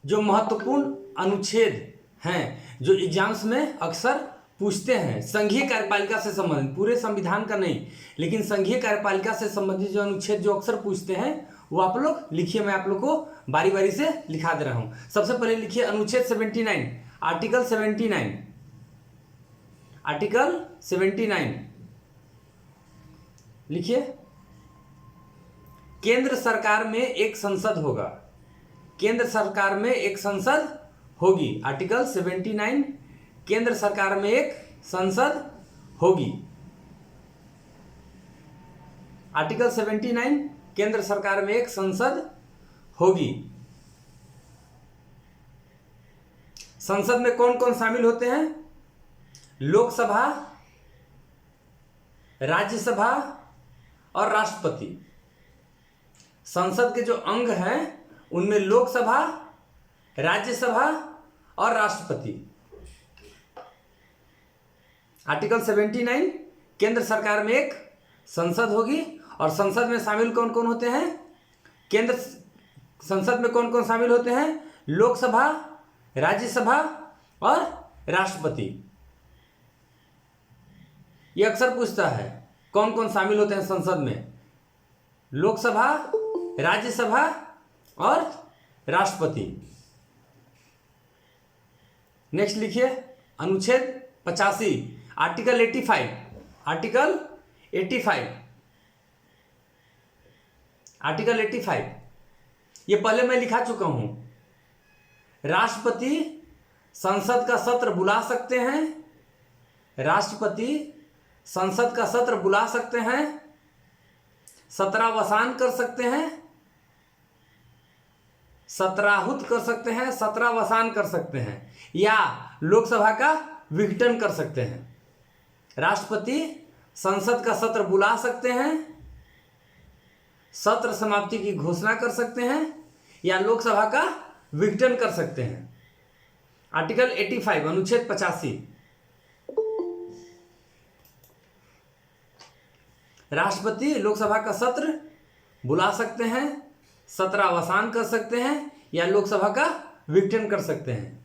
जो महत्वपूर्ण अनुच्छेद हैं जो एग्जाम्स में अक्सर पूछते हैं संघीय कार्यपालिका से संबंधित, पूरे संविधान का नहीं लेकिन संघीय कार्यपालिका से संबंधित जो अनुच्छेद जो अक्सर पूछते हैं वो आप लोग लिखिए। मैं आप लोग को बारी बारी से लिखा दे रहा हूं। सबसे पहले लिखिए अनुच्छेद 79, आर्टिकल 79, आर्टिकल 79 लिखिए। केंद्र सरकार में एक संसद होगा, केंद्र सरकार में एक संसद होगी। आर्टिकल 79, केंद्र सरकार में एक संसद होगी। आर्टिकल 79, केंद्र सरकार में एक संसद होगी। संसद में कौन कौन शामिल होते हैं? लोकसभा, राज्यसभा और राष्ट्रपति। संसद के जो अंग हैं उनमें लोकसभा, राज्यसभा और राष्ट्रपति। आर्टिकल 79, केंद्र सरकार में एक संसद होगी और संसद में शामिल कौन कौन होते हैं? केंद्र संसद में कौन कौन शामिल होते हैं? लोकसभा, राज्यसभा और राष्ट्रपति। यह अक्सर पूछता है कौन कौन शामिल होते हैं संसद में? लोकसभा, राज्यसभा और राष्ट्रपति। नेक्स्ट लिखिए अनुच्छेद 85, आर्टिकल 85, आर्टिकल 85, आर्टिकल 85। ये पहले मैं लिखा चुका हूं। राष्ट्रपति संसद का सत्र बुला सकते हैं, राष्ट्रपति संसद का सत्र बुला सकते हैं, सत्रावसान कर सकते हैं, सत्राहुत कर सकते हैं, सत्रावसान कर सकते हैं या लोकसभा का विघटन कर सकते हैं। राष्ट्रपति संसद का सत्र बुला सकते हैं, सत्र समाप्ति की घोषणा कर सकते हैं या लोकसभा का विघटन कर सकते हैं। आर्टिकल 85, अनुच्छेद 85। राष्ट्रपति लोकसभा का सत्र बुला सकते हैं, सत्रावसान कर सकते हैं या लोकसभा का विघटन कर सकते हैं।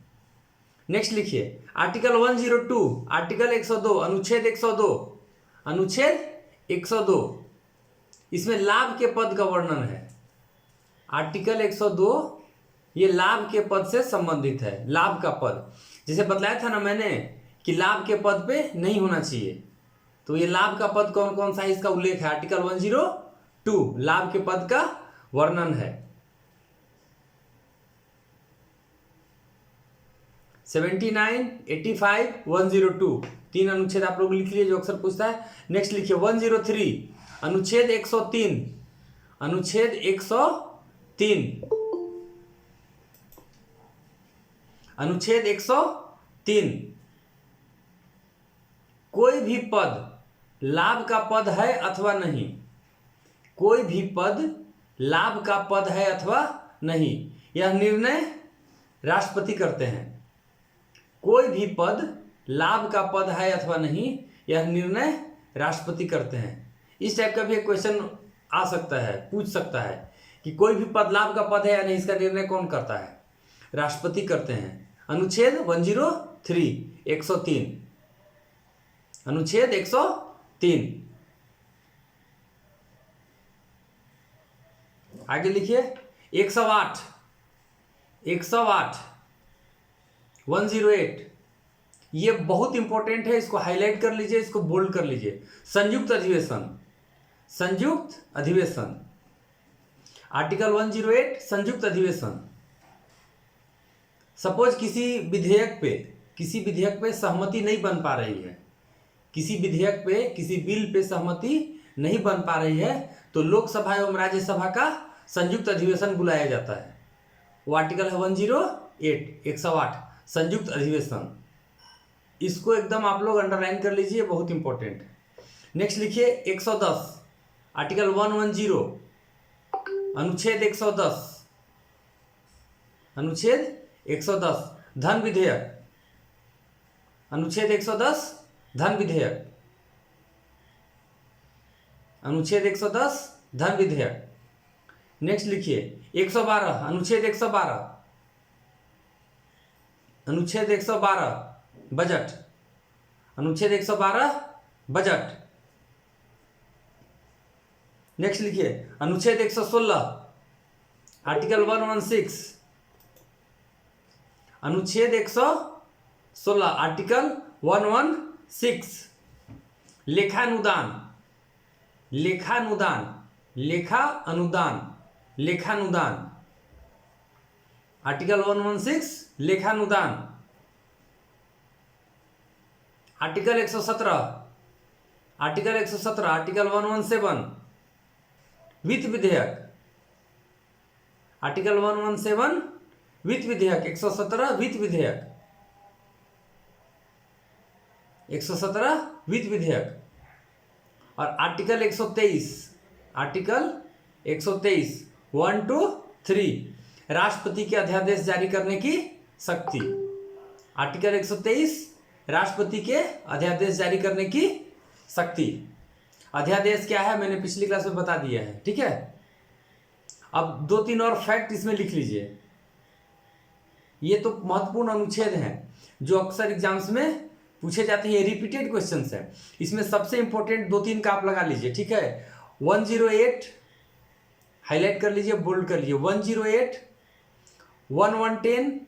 नेक्स्ट लिखिए आर्टिकल 102, आर्टिकल 102, अनुच्छेद 102, अनुच्छेद 102। इसमें लाभ के पद का वर्णन है। आर्टिकल 102 ये लाभ के पद से संबंधित है। लाभ का पद जैसे बतलाया था ना मैंने कि लाभ के पद पे नहीं होना चाहिए, तो ये लाभ का पद कौन कौन सा है इसका उल्लेख है। आर्टिकल 102 लाभ के पद का वर्णन है। 79, 85, 102 तीन अनुच्छेद आप लोग लिख लिए जो अक्सर पूछता है। नेक्स्ट लिखिए 103, अनुच्छेद 103, अनुच्छेद 103, अनुच्छेद 103। कोई भी पद लाभ का पद है अथवा नहीं, कोई भी पद लाभ का पद है अथवा नहीं, यह निर्णय राष्ट्रपति करते हैं। कोई भी पद लाभ का पद है अथवा नहीं, यह निर्णय राष्ट्रपति करते हैं। इस टाइप का भी एक क्वेश्चन आ सकता है, पूछ सकता है कि कोई भी पद लाभ का पद है या नहीं, इसका निर्णय कौन करता है? राष्ट्रपति करते हैं। अनुच्छेद 103, 103, अनुच्छेद 103। आगे लिखिए 108, 108, 108। ये बहुत इंपॉर्टेंट है, इसको हाईलाइट कर लीजिए, इसको बोल्ड कर लीजिए। संयुक्त अधिवेशन, संयुक्त अधिवेशन। आर्टिकल 108 संयुक्त अधिवेशन। सपोज किसी विधेयक पे सहमति नहीं बन पा रही है, किसी विधेयक पे किसी बिल पे सहमति नहीं बन पा रही है, तो लोकसभा एवं राज्यसभा का संयुक्त अधिवेशन बुलाया जाता है। वो आर्टिकल है 108, 108 संयुक्त अधिवेशन। इसको एकदम आप लोग अंडरलाइन कर लीजिए, बहुत इंपॉर्टेंट है। नेक्स्ट लिखिए 110, आर्टिकल 110, अनुच्छेद 110, अनुच्छेद 110 धन विधेयक, अनुच्छेद 110 धन विधेयक, अनुच्छेद 110 धन विधेयक। नेक्स्ट लिखिए 112, अनुच्छेद 112, अनुच्छेद 112 बजट, अनुच्छेद 112 बजट। नेक्स्ट लिखिए अनुच्छेद 116 आर्टिकल 116, अनुच्छेद 116 आर्टिकल 116 लेखानुदान, लेखानुदान, लेखा अनुदान, लेखानुदान, आर्टिकल 116 लेखानुदान। आर्टिकल 117, आर्टिकल 117 आर्टिकल 117 वित्त विधेयक, आर्टिकल 117 वित्त विधेयक, 117 वित्त विधेयक, 117 वित्त विधेयक। और आर्टिकल 123, आर्टिकल 123 1 to 3 राष्ट्रपति के अध्यादेश जारी करने की शक्ति। आर्टिकल 123 राष्ट्रपति के अध्यादेश जारी करने की शक्ति। अध्यादेश क्या है मैंने पिछली क्लास में बता दिया है, ठीक है। अब 2-3 और फैक्ट इसमें लिख लीजिए। ये तो महत्वपूर्ण अनुच्छेद हैं जो अक्सर एग्जाम्स में पूछे जाते हैं, रिपीटेड क्वेश्चंस हैं। इसमें सबसे इंपॉर्टेंट 2-3 का आप लगा लीजिए, ठीक है। 108 हाईलाइट कर लीजिए, बोल्ड कर लीजिए। 108, 1110,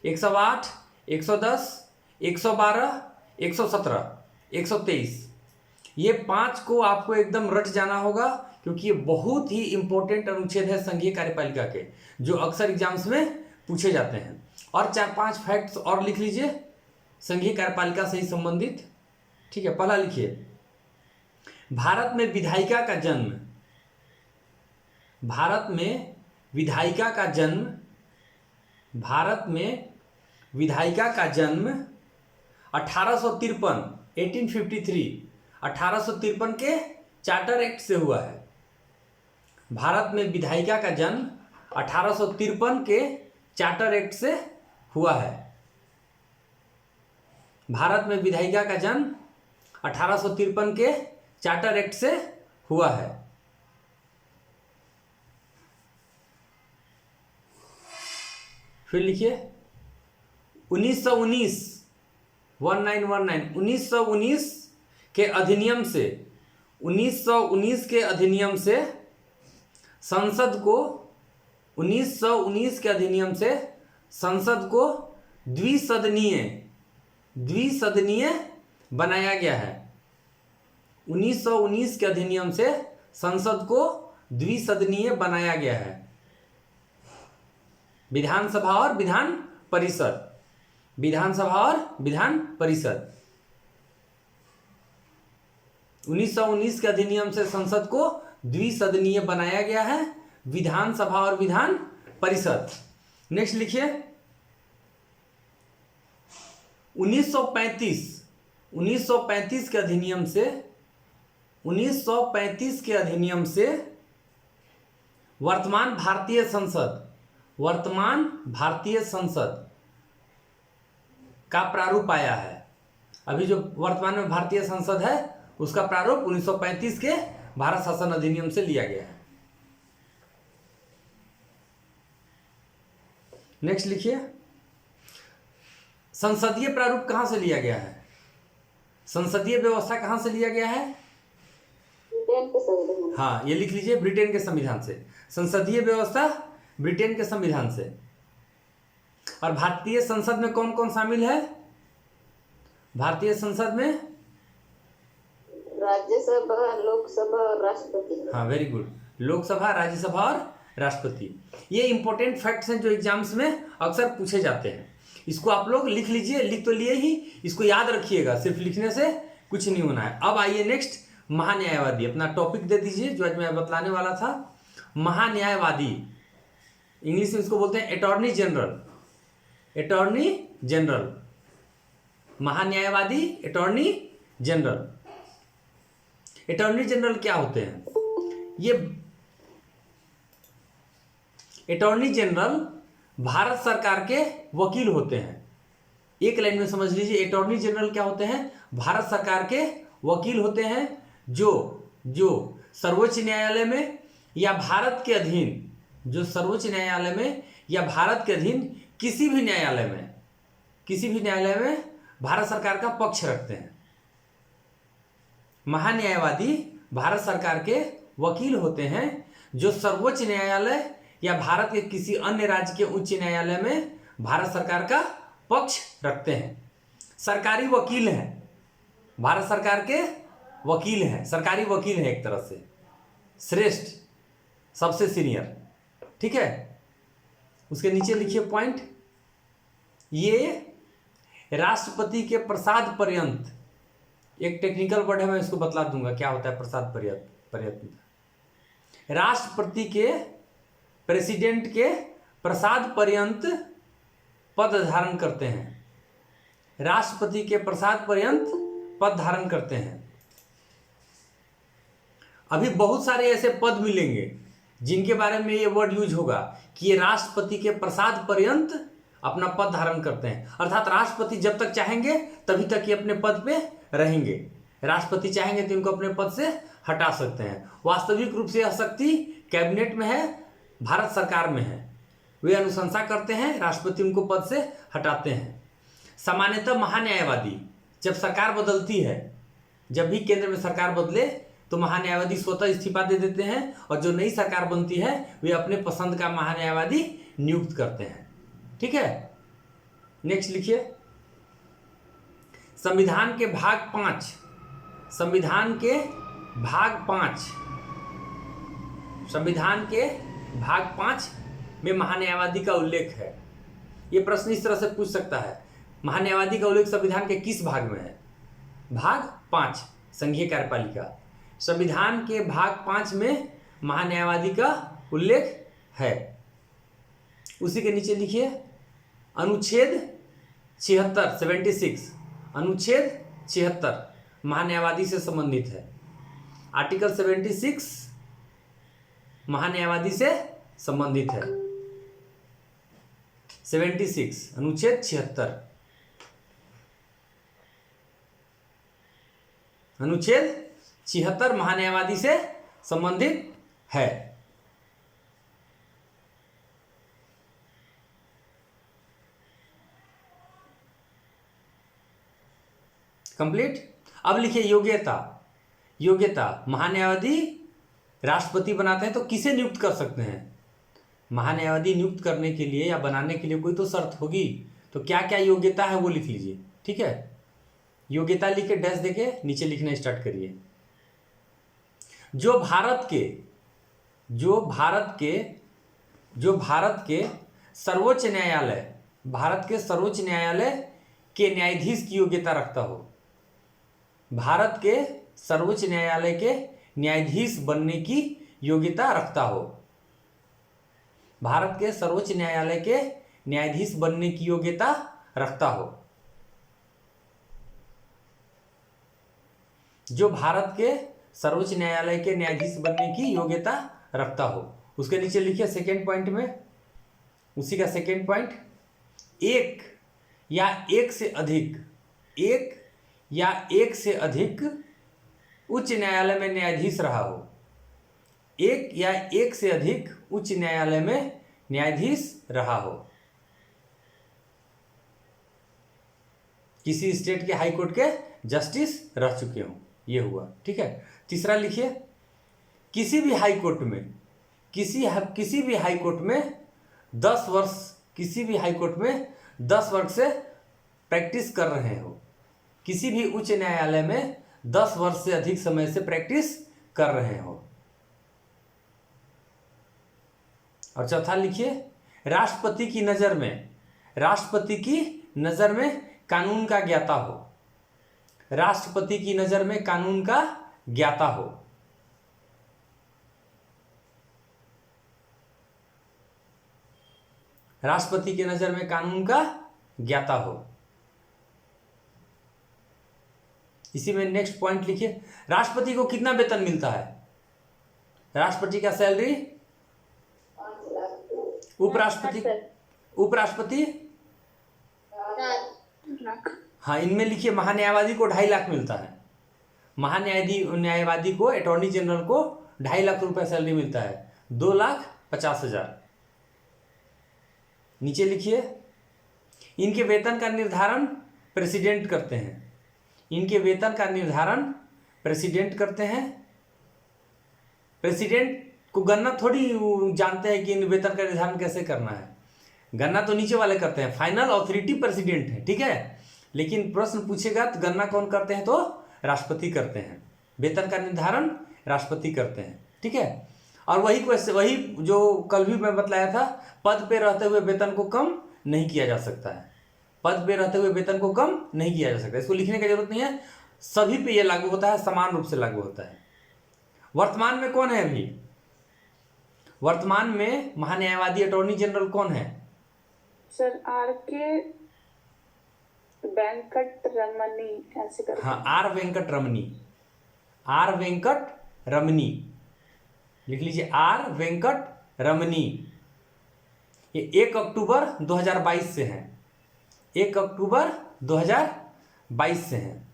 110, 110, 108, 110, 112, 117, 123। ये 5 को आपको एकदम रट जाना होगा क्योंकि ये बहुत ही इंपॉर्टेंट अनुच्छेद है संघीय कार्यपालिका के, जो अक्सर एग्जाम्स में पूछे जाते हैं। और 4-5 फैक्ट्स और लिख लीजिए संघीय कार्यपालिका से ही संबंधित, ठीक है। पहला लिखिए, भारत में विधायिका का जन्म, भारत में विधायिका का जन्म, भारत में विधायिका का जन्म 1853 1853 1853 के चार्टर एक्ट से हुआ है। भारत में विधायिका का जन्म 1853 के चार्टर एक्ट से हुआ है। भारत में विधायिका का जन्म 1853 के चार्टर एक्ट से हुआ है। फिर लिखिए 1919 1919 के अधिनियम से 1919 के अधिनियम से संसद को 1919 के अधिनियम से संसद को द्विसदनीय बनाया गया है। 1919 के अधिनियम से संसद को द्विसदनीय बनाया गया है। विधानसभा और विधान परिषद, विधानसभा और विधान परिषद। 1919 के अधिनियम से संसद को द्विसदनीय बनाया गया है, विधानसभा और विधान परिषद। नेक्स्ट लिखिए 1935 के अधिनियम से 1935 के अधिनियम से वर्तमान भारतीय संसद का प्रारूप आया है। अभी जो वर्तमान में भारतीय संसद है उसका प्रारूप 1935 के भारत शासन अधिनियम से लिया गया है। नेक्स्ट लिखिए संसदीय प्रारूप कहां से लिया गया है, संसदीय व्यवस्था कहां से लिया गया है? ब्रिटेन के संविधान। हाँ, ये लिख लीजिए ब्रिटेन के संविधान से। संसदीय व्यवस्था ब्रिटेन के संविधान से। और भारतीय संसद में कौन कौन शामिल है? भारतीय संसद में राज्यसभा, लोकसभा और राष्ट्रपति। हाँ, वेरी गुड। लोकसभा, राज्यसभा और राष्ट्रपति। ये इंपॉर्टेंट फैक्ट्स हैं जो एग्जाम्स में अक्सर पूछे जाते हैं। इसको आप लोग लिख लीजिए, लिख तो लिए ही, इसको याद रखिएगा, सिर्फ लिखने से कुछ नहीं होना है। अब आइए नेक्स्ट, महान्यायवादी। अपना टॉपिक दे दीजिए जो आज मैं बतलाने वाला था। महान्यायवादी, इंग्लिश में इसको बोलते हैं अटॉर्नी जनरल। अटॉर्नी जनरल, महान्यायवादी, अटॉर्नी जनरल। अटॉर्नी जनरल क्या होते हैं? ये अटॉर्नी जनरल भारत सरकार के वकील होते हैं। एक लाइन में समझ लीजिए, अटॉर्नी जनरल क्या होते हैं? भारत सरकार के वकील होते हैं जो सर्वोच्च न्यायालय में या भारत के अधीन जो सर्वोच्च न्यायालय में या भारत के अधीन किसी भी न्यायालय में भारत सरकार का पक्ष रखते हैं। महान्यायवादी भारत सरकार के वकील होते हैं जो सर्वोच्च न्यायालय या भारत के किसी अन्य राज्य के उच्च न्यायालय में भारत सरकार का पक्ष रखते हैं। सरकारी वकील हैं, भारत सरकार के वकील हैं, सरकारी वकील हैं, एक तरह से श्रेष्ठ, सबसे सीनियर। ठीक है, उसके नीचे लिखिए पॉइंट, ये राष्ट्रपति के प्रसाद पर्यंत, एक टेक्निकल वर्ड है, मैं इसको बतला दूंगा क्या होता है प्रसाद पर्यंत। राष्ट्रपति के, प्रेसिडेंट के प्रसाद पर्यंत पद धारण करते हैं। राष्ट्रपति के प्रसाद पर्यंत पद धारण करते हैं। अभी बहुत सारे ऐसे पद मिलेंगे जिनके बारे में ये वर्ड यूज होगा कि ये राष्ट्रपति के प्रसाद पर्यंत अपना पद धारण करते हैं, अर्थात राष्ट्रपति जब तक चाहेंगे तभी तक ये अपने पद पे रहेंगे। राष्ट्रपति चाहेंगे तो इनको अपने पद से हटा सकते हैं। वास्तविक रूप से यह शक्ति कैबिनेट में है, भारत सरकार में है। वे अनुशंसा करते हैं, राष्ट्रपति उनको पद से हटाते हैं। सामान्यतः महान्यायवादी, जब सरकार बदलती है, जब भी केंद्र में सरकार बदले तो महान्यायवादी स्वतः इस्तीफा दे देते हैं और जो नई सरकार बनती है वे अपने पसंद का महान्यायवादी नियुक्त करते हैं। ठीक है, नेक्स्ट लिखिए, संविधान के भाग 5, संविधान के भाग 5 में महान्यायवादी का उल्लेख है। यह प्रश्न इस तरह से पूछ सकता है, महान्यायवादी का उल्लेख संविधान के किस भाग में है? भाग 5, संघीय कार्यपालिका। संविधान के भाग 5 में महान्यायवादी का उल्लेख है। उसी के नीचे लिखिए, अनुच्छेद 76 अनुच्छेद 76 महान्यायवादी से संबंधित है। आर्टिकल 76 महान्यायवादी से संबंधित है। 76 अनुच्छेद 76 अनुच्छेद 76 महान्यायवादी से संबंधित है। कंप्लीट। अब लिखिए योग्यता। योग्यता, महान्यायवादी राष्ट्रपति बनाते हैं तो किसे नियुक्त कर सकते हैं? महान्यायवादी नियुक्त करने के लिए या बनाने के लिए कोई तो शर्त होगी, तो क्या क्या योग्यता है वो लिख लीजिए। ठीक है, योग्यता लिख के डैश देके नीचे लिखना स्टार्ट करिए। जो भारत के सर्वोच्च न्यायालय, भारत के सर्वोच्च न्यायालय के न्यायाधीश की योग्यता रखता हो, भारत के सर्वोच्च न्यायालय के न्यायाधीश बनने की योग्यता रखता हो, भारत के सर्वोच्च न्यायालय के न्यायाधीश बनने की योग्यता रखता हो, जो भारत के सर्वोच्च न्यायालय के न्यायाधीश बनने की योग्यता रखता हो। उसके नीचे लिखिए सेकेंड पॉइंट में, उसी का सेकेंड पॉइंट, एक या एक से अधिक उच्च न्यायालय में न्यायाधीश रहा हो, एक या एक से अधिक उच्च न्यायालय में न्यायाधीश रहा हो, किसी स्टेट के हाई कोर्ट के जस्टिस रह चुके हों, ये हुआ। ठीक है, तीसरा लिखिए, किसी भी हाई कोर्ट में 10 वर्ष से प्रैक्टिस कर रहे हो, किसी भी उच्च न्यायालय में 10 वर्ष से अधिक समय से प्रैक्टिस कर रहे हो। और चौथा लिखिए, राष्ट्रपति की नजर में कानून का ज्ञाता हो, राष्ट्रपति की नजर में कानून का ज्ञाता हो। राष्ट्रपति की नजर में कानून का ज्ञाता हो। इसी में नेक्स्ट पॉइंट लिखिए, राष्ट्रपति को कितना वेतन मिलता है? राष्ट्रपति का सैलरी, उपराष्ट्रपति हाँ, इनमें लिखिए महान्यायवादी को 2.5 लाख मिलता है। न्यायवादी को, अटॉर्नी जनरल को 2.5 लाख रुपए सैलरी मिलता है। 2 लाख 50,000। नीचे लिखिए, इनके वेतन का निर्धारण प्रेसिडेंट करते हैं। इनके वेतन का निर्धारण प्रेसिडेंट करते हैं। प्रेसिडेंट को गणना थोड़ी जानते हैं कि इन वेतन का निर्धारण कैसे करना है, गणना तो नीचे वाले करते हैं, फाइनल अथॉरिटी प्रेसिडेंट है, ठीक है। लेकिन प्रश्न पूछेगा तो गणना कौन करते हैं, तो राष्ट्रपति करते हैं। वेतन का निर्धारण राष्ट्रपति करते हैं, ठीक है। और वही जो कल भी मैं बतलाया था, पद पे रहते हुए वेतन को कम नहीं किया जा सकता है। पद पे रहते हुए वेतन को कम नहीं किया जा सकता, इसको लिखने की जरूरत नहीं है, सभी पे ये लागू होता है, समान रूप से लागू होता है। वर्तमान में कौन है अभी? वर्तमान में महान्यायवादी अटॉर्नी जनरल कौन है? Sir R.K. वेंकट रमनी ऐसे करके। हाँ, आर वेंकट रमनी। आर वेंकट रमनी लिख लीजिए, आर वेंकट रमनी। ये 1 अक्टूबर 2022 से हैं, 1 अक्टूबर 2022 से हैं।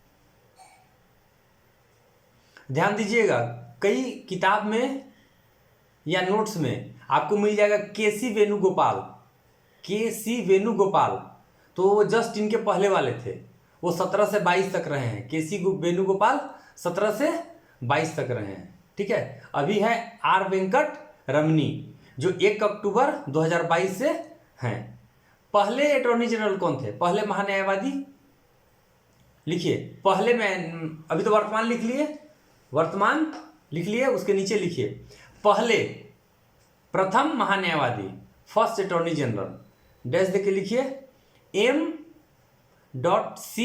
ध्यान दीजिएगा, कई किताब में या नोट्स में आपको मिल जाएगा केसी वेणुगोपाल। केसी वेणुगोपाल तो वो जस्ट इनके पहले वाले थे, वो 17 से 22 तक रहे हैं। केसी वेणुगोपाल 17 से 22 तक रहे हैं, ठीक है। अभी है आर वेंकट रमनी जो 1 अक्टूबर 2022 से हैं। पहले अटॉर्नी जनरल कौन थे? पहले महान्यायवादी लिखिए, पहले में अभी तो वर्तमान लिख लिए, वर्तमान लिख लिए, उसके नीचे लिखिए पहले, प्रथम महान्यायवादी, फर्स्ट अटॉर्नी जनरल, डैश देके लिखिए M.C.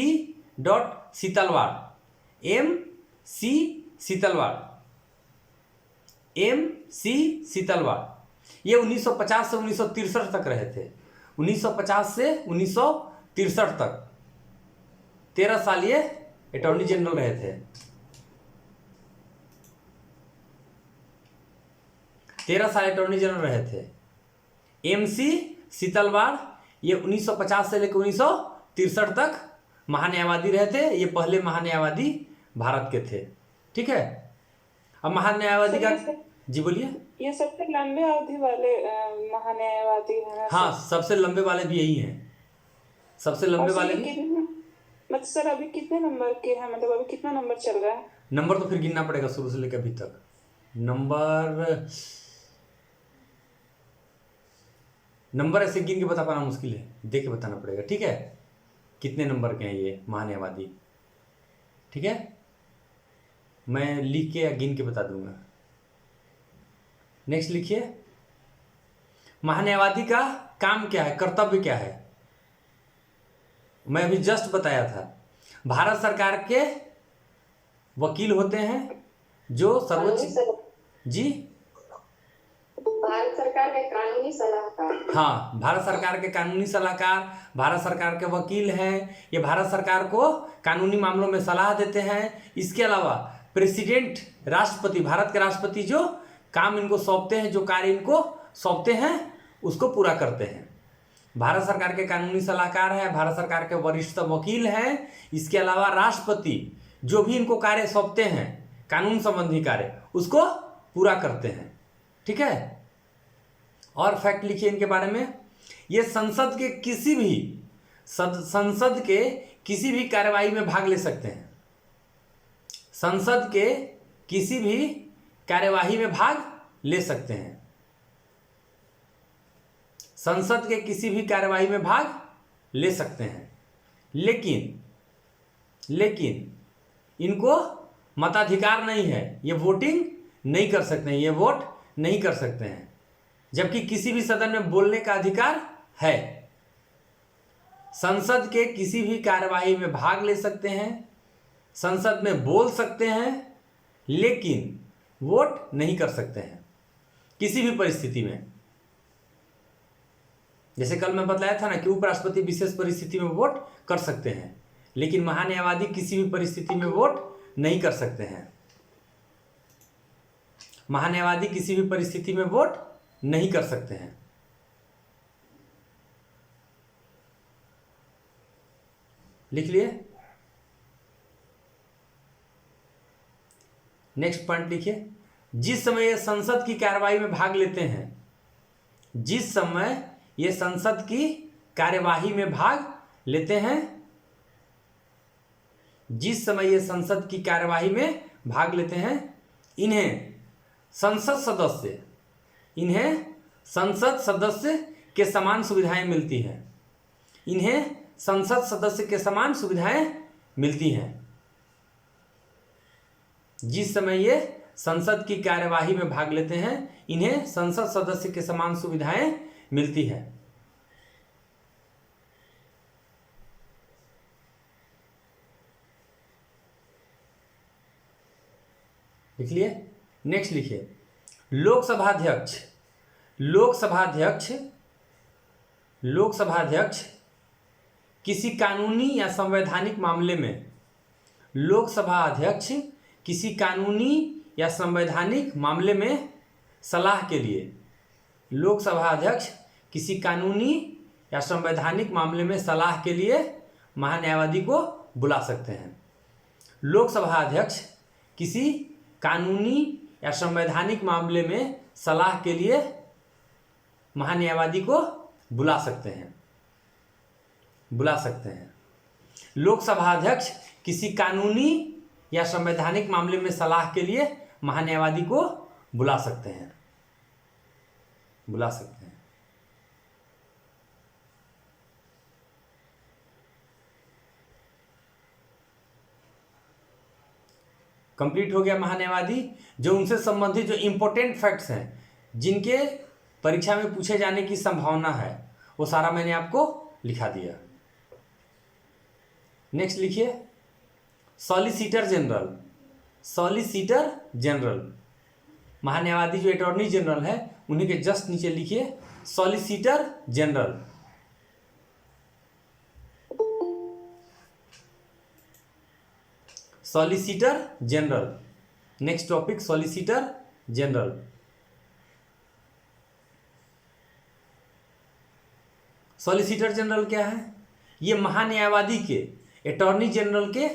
Setalvad, M.C. Setalvad, M.C. Setalvad. ये 1950 से 1963 तक रहे थे, 1950 से 1963 तक 13 साल ये अटॉर्नी जनरल रहे थे। 13 साल अटॉर्नी जनरल रहे थे। M.C. सीतलवाड़ ये 1950 से लेकर 1963 तक महान्यायवादी रहे थे। ये पहले महान्यायवादी भारत के थे, ठीक है। अब महान्यायवादी का, जी बोलिए। ये सबसे लंबे अवधि वाले महान्यायवादी हैं। हाँ, सबसे लंबे वाले भी यही हैं, सबसे लंबे वाले भी। मतलब सर अभी कितने नंबर के हैं, मतलब अभी कितना नंबर चल रहा है? नंबर तो फिर गिनना पड़ेगा शुरू से लेकर अभी तक। नंबर ऐसे गिन के बता पाना मुश्किल है, देख के बताना पड़ेगा, ठीक है। कितने नंबर के हैं ये महान्यायवादी, ठीक है, मैं लिख के या गिन के बता दूंगा। नेक्स्ट लिखिए, महान्यायवादी का काम क्या है, कर्तव्य क्या है? मैं अभी जस्ट बताया था, भारत सरकार के वकील होते हैं जो सर्वोच्च, जी, भारत सरकार के कानूनी सलाहकार। हाँ, भारत सरकार के कानूनी सलाहकार, भारत सरकार के वकील हैं। ये भारत सरकार को कानूनी मामलों में सलाह देते हैं। इसके अलावा प्रेसिडेंट, राष्ट्रपति, भारत के राष्ट्रपति जो काम इनको सौंपते हैं, जो कार्य इनको सौंपते हैं, उसको पूरा करते हैं। भारत सरकार के कानूनी सलाहकार हैं, भारत सरकार के वरिष्ठतम वकील हैं। इसके अलावा राष्ट्रपति जो भी इनको कार्य सौंपते हैं, कानून संबंधी कार्य, उसको पूरा करते हैं, ठीक है। और फैक्ट लिखिए इनके बारे में, ये संसद के किसी भी कार्यवाही में भाग ले सकते हैं। संसद के किसी भी कार्यवाही में भाग ले सकते हैं। संसद के किसी भी कार्यवाही में भाग ले सकते हैं, लेकिन इनको मताधिकार नहीं है, ये वोटिंग नहीं कर सकते हैं, ये वोट नहीं कर सकते हैं। जबकि किसी भी सदन में बोलने का अधिकार है। संसद के किसी भी कार्यवाही में भाग ले सकते हैं, संसद में बोल सकते हैं, लेकिन वोट नहीं कर सकते हैं किसी भी परिस्थिति में। जैसे कल मैं बतलाया था ना कि उपराष्ट्रपति विशेष परिस्थिति में वोट कर सकते हैं, लेकिन महान्यायवादी किसी भी परिस्थिति में वोट नहीं कर सकते हैं। महान्यायवादी किसी भी परिस्थिति में वोट नहीं कर सकते हैं। लिख लिए। नेक्स्ट पॉइंट लिखिए, जिस समय ये संसद की कार्रवाई में भाग लेते हैं, जिस समय ये संसद की कार्यवाही में भाग लेते हैं, जिस समय ये संसद की कार्यवाही में भाग लेते हैं, इन्हें संसद सदस्य के समान सुविधाएं मिलती हैं। इन्हें संसद सदस्य के समान सुविधाएं मिलती हैं। जिस समय ये संसद की कार्यवाही में भाग लेते हैं, इन्हें संसद सदस्य के समान सुविधाएं मिलती है। लिख लिए। नेक्स्ट लिखिए, लोकसभाध्यक्ष किसी कानूनी या संवैधानिक मामले में, लोकसभा अध्यक्ष किसी कानूनी या संवैधानिक मामले में सलाह के लिए, लोकसभा अध्यक्ष किसी कानूनी या संवैधानिक मामले में सलाह के लिए महान्यायवादी को बुला सकते हैं। लोकसभा अध्यक्ष किसी कानूनी या संवैधानिक मामले में सलाह के लिए महान्यायवादी को बुला सकते हैं। लोकसभा अध्यक्ष किसी कानूनी या संवैधानिक मामले में सलाह के लिए महान्यायवादी को बुला सकते हैं। कंप्लीट हो गया महान्यायवादी। जो उनसे संबंधित जो इंपॉर्टेंट फैक्ट्स हैं, जिनके परीक्षा में पूछे जाने की संभावना है, वो सारा मैंने आपको लिखा दिया। नेक्स्ट लिखिए, सॉलिसिटर जनरल, महान्यायवादी जो अटॉर्नी जनरल है, उन्हीं के जस्ट नीचे लिखिए solicitor general. Next topic, solicitor general. Solicitor general क्या है? ये महान्यायवादी के, अटॉर्नी जनरल के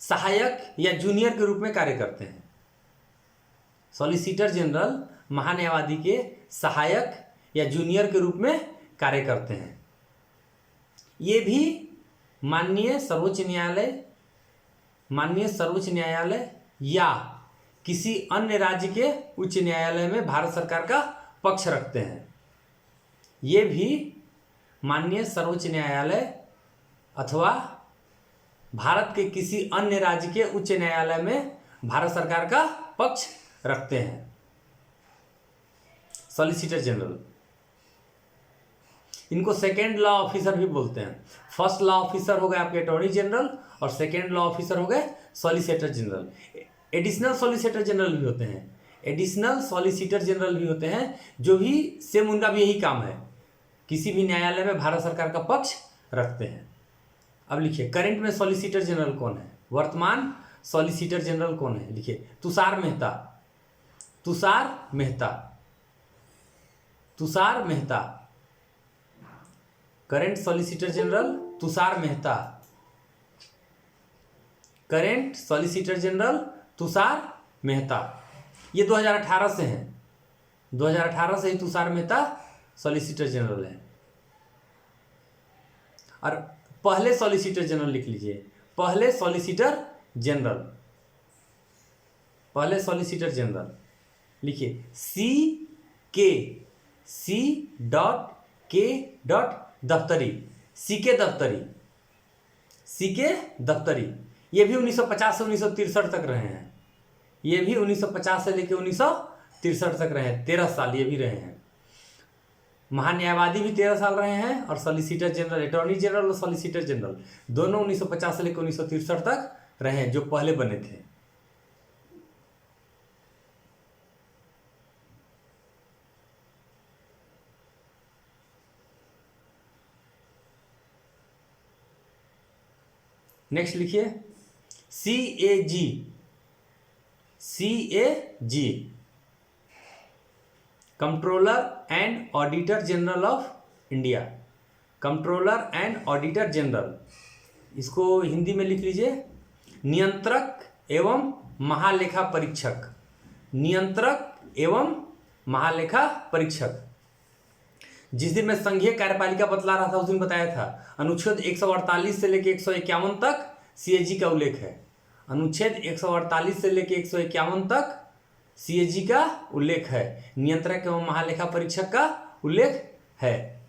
सहायक या जूनियर के रूप में कार्य करते हैं। सॉलिसिटर जनरल महान्यायवादी के सहायक या जूनियर के रूप में कार्य करते हैं। ये भी माननीय सर्वोच्च न्यायालय या किसी अन्य राज्य के उच्च न्यायालय में भारत सरकार का पक्ष रखते हैं। ये भी माननीय सर्वोच्च न्यायालय अथवा भारत के किसी अन्य राज्य के उच्च न्यायालय में भारत सरकार का पक्ष रखते हैं। सॉलिसिटर जनरल, इनको सेकेंड लॉ ऑफिसर भी बोलते हैं। फर्स्ट लॉ ऑफिसर हो गए आपके अटॉर्नी जनरल और सेकेंड लॉ ऑफिसर हो गए solicitor general. Additional solicitor general भी होते हैं, जो भी सेम उनका भी यही काम है, किसी भी न्यायालय में भारत सरकार का पक्ष रखते हैं। अब लिखिए, करंट में सॉलिसिटर जनरल कौन है? वर्तमान सॉलिसिटर जनरल कौन है? लिखिए, Tushar Mehta. Current solicitor general Tushar Mehta. Current solicitor general Tushar Mehta. ये 2018 से हैं। 2018 से ही तुषार मेहता सॉलिसिटर जनरल है। और पहले सॉलिसिटर जनरल लिख लीजिए, पहले सॉलिसिटर जनरल लिखिए सी के दफ्तरी। ये भी 1950 से 1963 तक रहे हैं। ये भी 1950 से लेकर 1963 तक रहे हैं। 13 साल ये भी रहे हैं। महान्यायवादी भी 13 साल रहे हैं और सॉलिसिटर जनरल, अटॉर्नी जनरल और सॉलिसिटर जनरल दोनों 1950 से लेकर 1963 तक रहे हैं, जो पहले बने थे। नेक्स्ट लिखिए, CAG, controller and auditor general of India. Controller and auditor general, इसको हिंदी में लिख लीजिए, नियंत्रक एवं महालेखा परीक्षक। जिस दिन मैं संघीय कार्यपालिका बतला रहा था उस दिन बताया था अनुच्छेद 148 से लेकर 151 तक सीएजी का उल्लेख है। अनुच्छेद 148 से लेकर 151 तक सीएजी का उल्लेख है, नियंत्रक एवं महालेखा परीक्षक का उल्लेख है।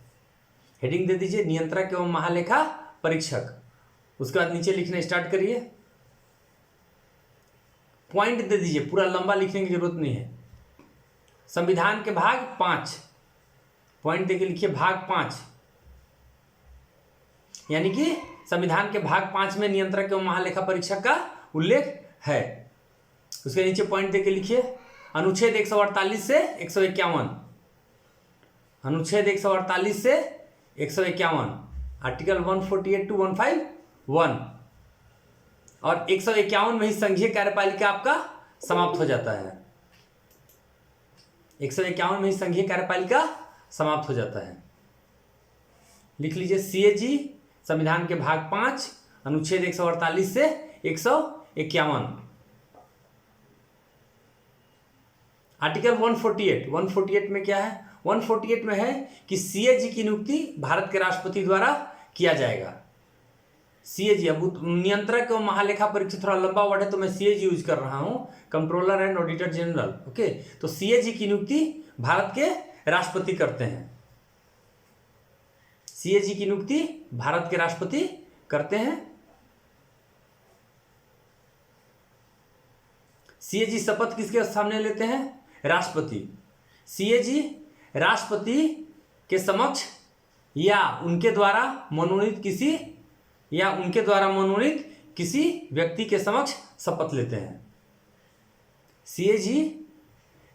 हेडिंग दे दीजिए नियंत्रक एवं महालेखा परीक्षक। उसके बाद नीचे लिखना स्टार्ट करिए, पॉइंट दे दीजिए, पूरा लंबा लिखने की जरूरत नहीं है। संविधान के भाग 5, पॉइंट देके लिखिए भाग 5, यानी कि संविधान के भाग 5 में नियंत्रक एवं महालेखा परीक्षक का उल्लेख है। उसके नीचे पॉइंट देके लिखिए अनुच्छेद 148 से 151, अनुच्छेद 148 से 151, आर्टिकल 148 टू 151, और 151 में ही संघीय कार्यपालिका आपका समाप्त हो जाता है। 151 में ही संघीय कार्यपालिका समाप्त हो जाता है। लिख लीजिए सीएजी संविधान के भाग 5 अनुच्छेद 148 से 151। आर्टिकल 148 में क्या है? 148 में है कि सीएजी की नियुक्ति भारत के राष्ट्रपति द्वारा किया जाएगा। सीएजी, अब नियंत्रक एवं महालेखा परीक्षक थोड़ा लंबा वर्ड है तो मैं सीएजी यूज कर रहा हूं, controller and auditor general. Okay, तो सीएजी की नियुक्ति भारत के राष्ट्रपति करते हैं। सीएजी की नियुक्ति भारत के राष्ट्रपति करते हैं। सीएजी शपथ किसके सामने लेते हैं? राष्ट्रपति। सीएजी राष्ट्रपति के समक्ष या उनके द्वारा मनोनीत किसी व्यक्ति के समक्ष शपथ लेते हैं। सीएजी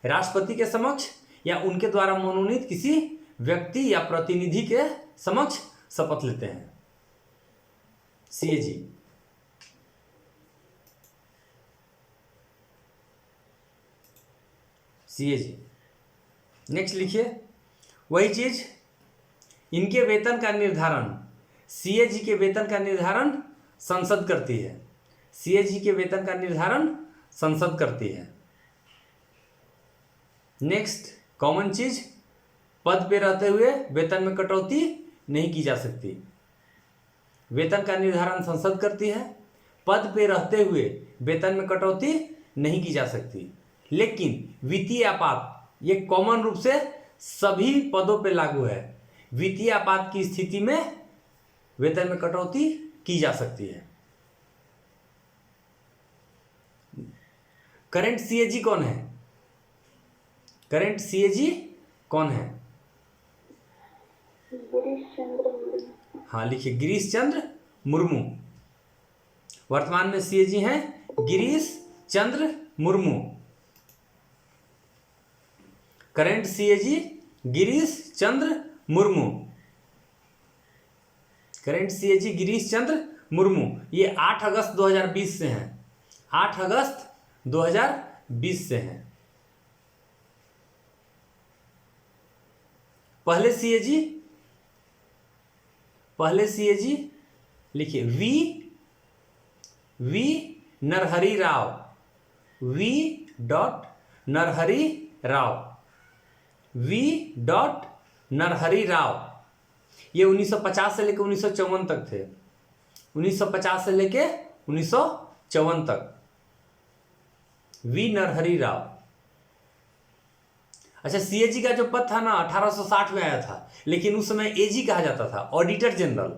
राष्ट्रपति के समक्ष या उनके द्वारा मनोनीत किसी व्यक्ति या प्रतिनिधि के समक्ष शपथ लेते हैं। सीएजी। सीएजी। नेक्स्ट लिखिए वही चीज, इनके वेतन का निर्धारण, सीएजी के वेतन का निर्धारण संसद करती है। सीएजी के वेतन का निर्धारण संसद करती है। नेक्स्ट कॉमन चीज, पद पे रहते हुए वेतन में कटौती नहीं की जा सकती। वेतन का निर्धारण संसद करती है, पद पे रहते हुए वेतन में कटौती नहीं की जा सकती। लेकिन वित्तीय आपात ये कॉमन रूप से सभी पदों पे लागू है। वित्तीय आपात की स्थिति में वेतन में कटौती की जा सकती है। करंट सीएजी कौन है? करंट सीएजी कौन है? हाँ लिखिए गिरीश चंद्र मुर्मू। वर्तमान में सीएजी हैं Girish Chandra Murmu. Current CAG Girish Chandra Murmu. Current CAG Girish Chandra Murmu. ये 8 अगस्त 2020 से हैं। 8 अगस्त 2020 से हैं। पहले सीएजी लिखिए V Narhari Rao. V dot Narhari Rao. V dot Narhari Rao. ये 1950 से लेकर 1954 तक थे। 1950 से लेकर 1954 तक वी नरहरि राव। अच्छा, सीएजी का जो पद था ना 1860 में आया था, लेकिन उस समय एजी कहा जाता था, ऑडिटर जनरल।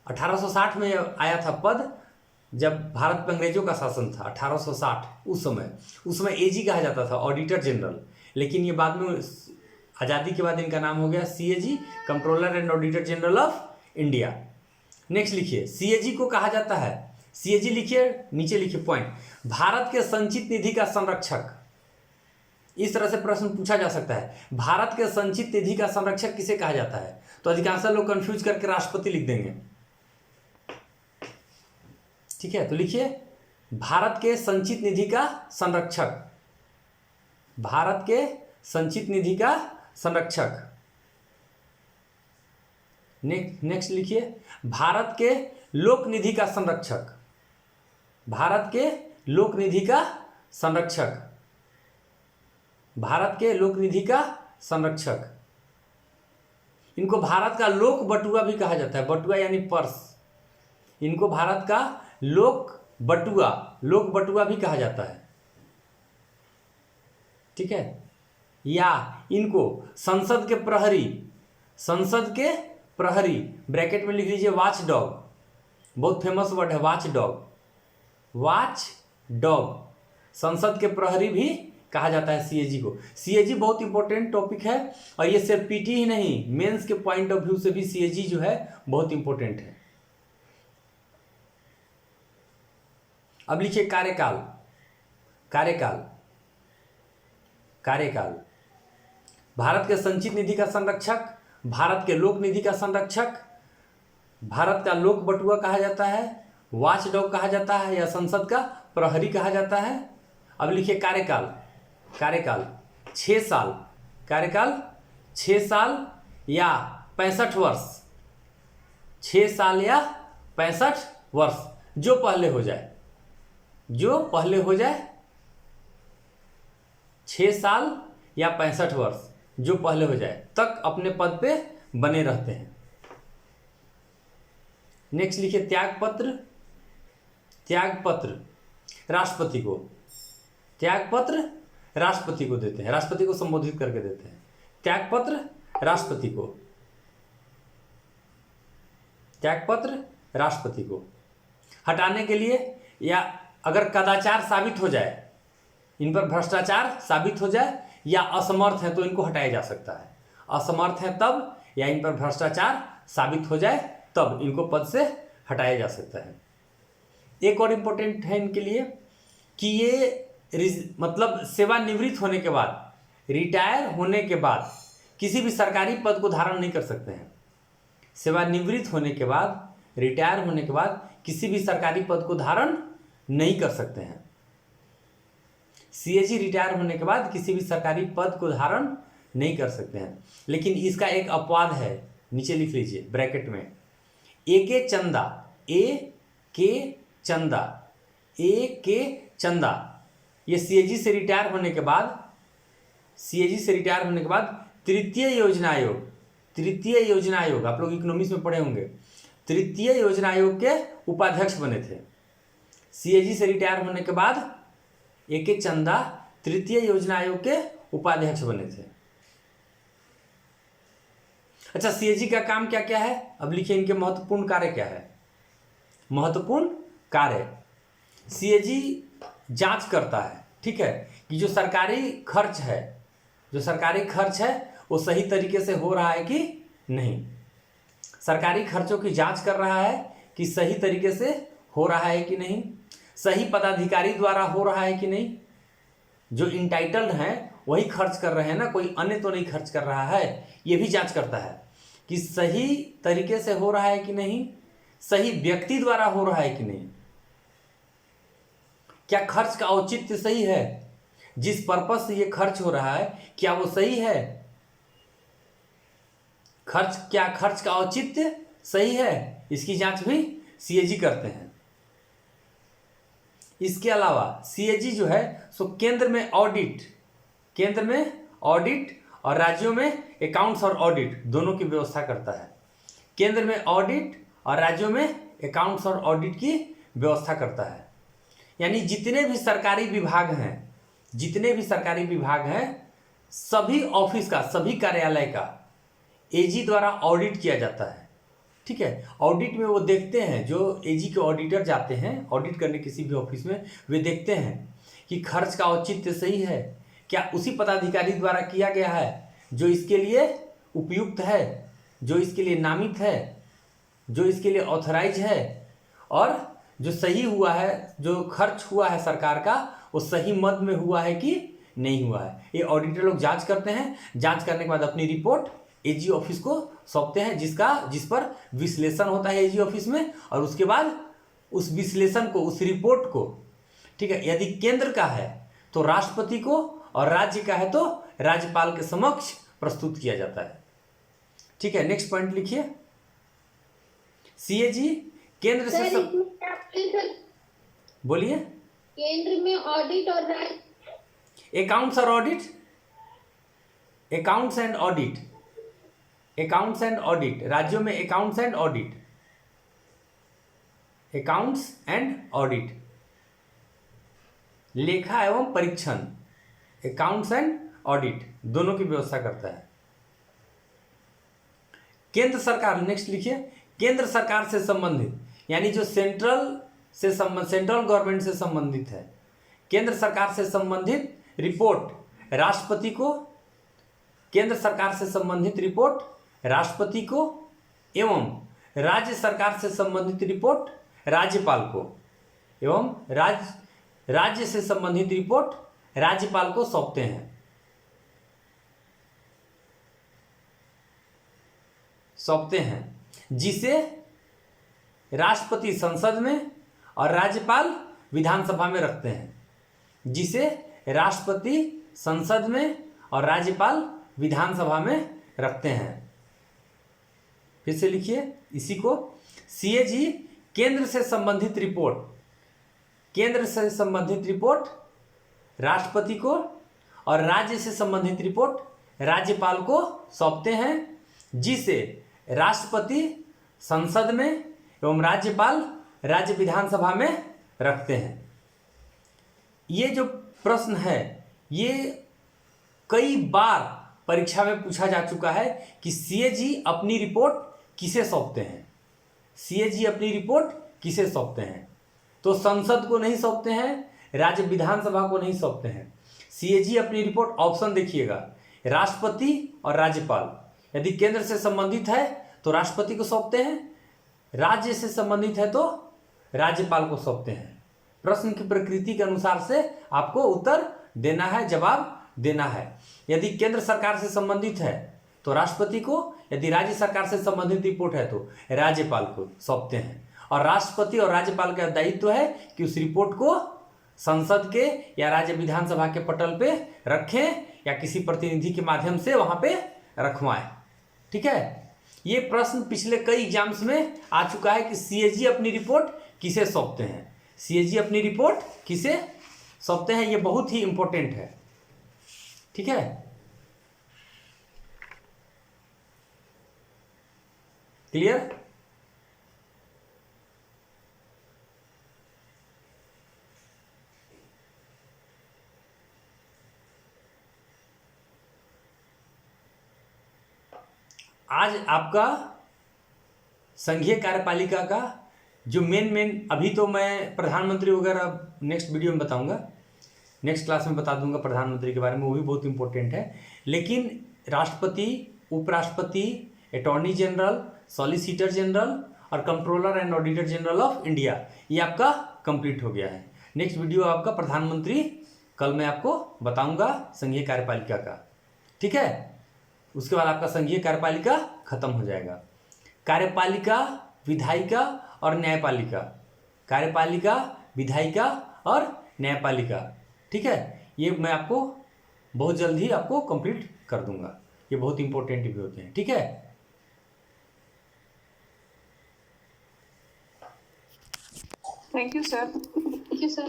1860 में आया था पद जब भारत में अंग्रेजों का शासन था। 1860 उस समय एजी कहा जाता था, ऑडिटर जनरल। लेकिन ये बाद में आज़ादी के बाद इनका नाम हो गया CAG, controller and auditor general of India. Next लिखिए सीएजी को कहा जाता है, सीएजी लिखिए नीचे लिखिए पॉइंट, भारत के संचित निधि का संरक्षक। इस तरह से प्रश्न पूछा जा सकता है, भारत के संचित निधि का संरक्षक किसे कहा जाता है? तो अधिकांश लोग कंफ्यूज करके राष्ट्रपति लिख देंगे। ठीक है, तो लिखिए भारत के संचित निधि का संरक्षक। भारत के संचित निधि का संरक्षक। नेक्स्ट लिखिए भारत के लोक निधि का संरक्षक। भारत के लोक निधि का संरक्षक। भारत के लोक निधि का संरक्षक। इनको भारत का लोक बटुआ भी कहा जाता है। बटुआ यानी पर्स। इनको भारत का लोक बटुआ भी कहा जाता है। ठीक है। या इनको संसद के प्रहरी ब्रैकेट में लिख लीजिए वॉच डॉग, बहुत फेमस वर्ड है वॉच डॉग, संसद के प्रहरी भी कहा जाता है सीएजी को। सीएजी बहुत इंपॉर्टेंट टॉपिक है और ये सिर्फ पीटी ही नहीं, मेंस के पॉइंट ऑफ व्यू से भी सीएजी जो है बहुत इंपॉर्टेंट है। अब लिखिए कार्यकाल। भारत के संचित निधि का संरक्षक, भारत के लोक निधि का संरक्षक, भारत का लोक बटुआ कहा जाता है, वॉच डॉग कहा जाता है या संसद का प्रहरी कहा जाता है। अब लिखिए कार्यकाल 6 साल, कार्यकाल 6 साल या 65 वर्ष, 6 साल या 65 वर्ष, जो पहले हो जाए 6 साल या 65 वर्ष जो पहले हो जाए तक अपने पद पे बने रहते हैं। नेक्स्ट लिखिए त्यागपत्र राष्ट्रपति को देते हैं, राष्ट्रपति को संबोधित करके देते हैं। त्यागपत्र राष्ट्रपति को हटाने के लिए या अगर कदाचार साबित हो जाए, इन पर भ्रष्टाचार साबित हो जाए या असमर्थ है तो इनको हटाया जा सकता है। असमर्थ है तब या इन पर भ्रष्टाचार साबित हो जाए तब इनको पद से हटाया जा सकता है। एक और इम्पोर्टेंट है इनके लिए कि ये मतलब सेवानिवृत्त होने के बाद, रिटायर होने के बाद किसी भी सरकारी पद को धारण नहीं कर सकते हैं। सेवानिवृत्त होने के बाद, रिटायर होने के बाद किसी भी सरकारी पद को धारण नहीं कर सकते हैं। सीएजी रिटायर होने के बाद किसी भी सरकारी पद को धारण नहीं कर सकते हैं। लेकिन इसका एक अपवाद है, नीचे लिख लीजिए ब्रैकेट में, ए के चंदा ये सीएजी से रिटायर होने के बाद तृतीय योजना आयोग आप लोग इकोनॉमिक्स में पढ़े होंगे, तृतीय योजना आयोग के उपाध्यक्ष बने थे। सीएजी से रिटायर होने के बाद ए के चंदा तृतीय योजना आयोग के उपाध्यक्ष बने थे। अच्छा, सीएजी का काम क्या क्या है? अब लिखिए इनके महत्वपूर्ण कार्य क्या है। महत्वपूर्ण कार्य, सीएजी जांच करता है, ठीक है, कि जो सरकारी खर्च है वो सही तरीके से हो रहा है कि नहीं। सरकारी खर्चों की जांच कर रहा है कि सही तरीके से हो रहा है कि नहीं, सही पदाधिकारी द्वारा हो रहा है कि नहीं, जो इंटाइटल्ड हैं वही खर्च कर रहे हैं ना, कोई अन्य तो नहीं खर्च कर रहा है। ये भी जांच करता है कि सही तरीके से हो रहा है कि नहीं, सही व्यक्ति द्वारा हो रहा है कि नहीं, क्या खर्च का औचित्य सही है, जिस पर्पस से ये खर्च हो रहा है क्या वो सही है, क्या खर्च का औचित्य सही है, इसकी जांच भी सीएजी करते हैं। इसके अलावा सीएजी जो है सो केंद्र में ऑडिट और राज्यों में अकाउंट्स और ऑडिट दोनों की व्यवस्था करता है। केंद्र में ऑडिट और राज्यों में अकाउंट्स और ऑडिट की व्यवस्था करता है। यानी जितने भी सरकारी विभाग हैं सभी ऑफिस का, सभी कार्यालय का एजी द्वारा ऑडिट किया जाता है। ठीक है, ऑडिट में वो देखते हैं, जो एजी के ऑडिटर जाते हैं ऑडिट करने किसी भी ऑफिस में, वे देखते हैं कि खर्च का औचित्य सही है, क्या उसी पदाधिकारी द्वारा किया गया है जो इसके लिए उपयुक्त है, जो इसके लिए नामित है, जो इसके लिए ऑथराइज है, और जो सही हुआ है, जो खर्च हुआ है सरकार का वो सही मद में हुआ है कि नहीं हुआ है। ये ऑडिटर लोग जांच करते हैं। जांच करने के बाद अपनी रिपोर्ट एजी ऑफिस को सौंपते हैं, जिस पर विश्लेषण होता है एजी ऑफिस में, और उसके बाद उस विश्लेषण को, उस रिपोर्ट को, ठीक है, यदि केंद्र का है तो राष्ट्रपति को और राज्य का है तो राज्यपाल के समक्ष प्रस्तुत किया जाता है। ठीक है, नेक्स्ट पॉइंट लिखिए। सीएजी केंद्र से बोलिए। केंद्र में ऑडिट और अकाउंट्स और audit, accounts and audit, accounts and audit, राज्यों में accounts and audit, accounts and audit, लेखा एवं परीक्षण, अकाउंट्स एंड ऑडिट दोनों की व्यवस्था करता है। केंद्र सरकार, नेक्स्ट लिखिए, केंद्र सरकार से संबंधित, यानी जो सेंट्रल गवर्नमेंट से संबंधित है, केंद्र सरकार से संबंधित रिपोर्ट राष्ट्रपति को, केंद्र सरकार से संबंधित रिपोर्ट राष्ट्रपति को एवं राज्य सरकार से संबंधित रिपोर्ट राज्यपाल को एवं राज्य से संबंधित रिपोर्ट राज्यपाल को सौंपते हैं। जिसे राष्ट्रपति संसद में और राज्यपाल विधानसभा में रखते हैं, जिसे राष्ट्रपति संसद में और राज्यपाल विधानसभा में रखते हैं। फिर से लिखिए इसी को, सीएजी केंद्र से संबंधित रिपोर्ट, केंद्र से संबंधित रिपोर्ट राष्ट्रपति को और राज्य से संबंधित रिपोर्ट राज्यपाल को सौंपते हैं, जिसे राष्ट्रपति संसद में एवं राज्यपाल राज्य विधानसभा में रखते हैं। ये जो प्रश्न है ये कई बार परीक्षा में पूछा जा चुका है कि सीएजी अपनी रिपोर्ट किसे सौंपते हैं, सीएजी अपनी रिपोर्ट किसे सौंपते हैं। तो संसद को नहीं सौंपते हैं, राज्य विधानसभा को नहीं सौंपते हैं। सीएजी अपनी रिपोर्ट, ऑप्शन देखिएगा, राष्ट्रपति और राज्यपाल। यदि केंद्र से संबंधित है तो राष्ट्रपति को सौंपते हैं, राज्य से संबंधित है तो राज्यपाल को सौंपते हैं। प्रश्न की प्रकृति के अनुसार से आपको उत्तर देना है, जवाब देना है। यदि केंद्र सरकार से संबंधित है तो राष्ट्रपति को, यदि राज्य सरकार से संबंधित रिपोर्ट है तो राज्यपाल को सौंपते हैं। और राष्ट्रपति और राज्यपाल का दायित्व है कि उस रिपोर्ट को संसद के या राज्य विधानसभा के पटल पे रखें या किसी प्रतिनिधि के माध्यम से वहां पे रखवाएं। ठीक है, ये प्रश्न पिछले कई एग्जाम्स में आ चुका है कि सीएजी अपनी रिपोर्ट किसे सौंपते हैं, सीएजी अपनी रिपोर्ट किसे सौंपते हैं। ये बहुत ही इंपॉर्टेंट है। ठीक है, क्लियर? आज आपका संघीय कार्यपालिका का जो मेन अभी तो मैं प्रधानमंत्री वगैरह नेक्स्ट वीडियो में बताऊंगा, नेक्स्ट क्लास में बता दूंगा प्रधानमंत्री के बारे में, वो भी बहुत इंपॉर्टेंट है। लेकिन राष्ट्रपति, उपराष्ट्रपति, अटॉर्नी जनरल, सॉलिसिटर जनरल और controller and auditor general of India, ये आपका कंप्लीट हो गया है। नेक्स्ट वीडियो आपका प्रधानमंत्री कल मैं आपको बताऊंगा संघीय कार्यपालिका का। ठीक है, उसके बाद आपका संघीय कार्यपालिका खत्म हो जाएगा। कार्यपालिका, विधायिका और न्यायपालिका, कार्यपालिका, विधायिका और न्यायपालिका। ठीक है, ये मैं आपको बहुत जल्द ही आपको कंप्लीट कर दूंगा। ये बहुत इंपॉर्टेंट भी होते हैं। ठीक है, thank you sir. Thank you sir.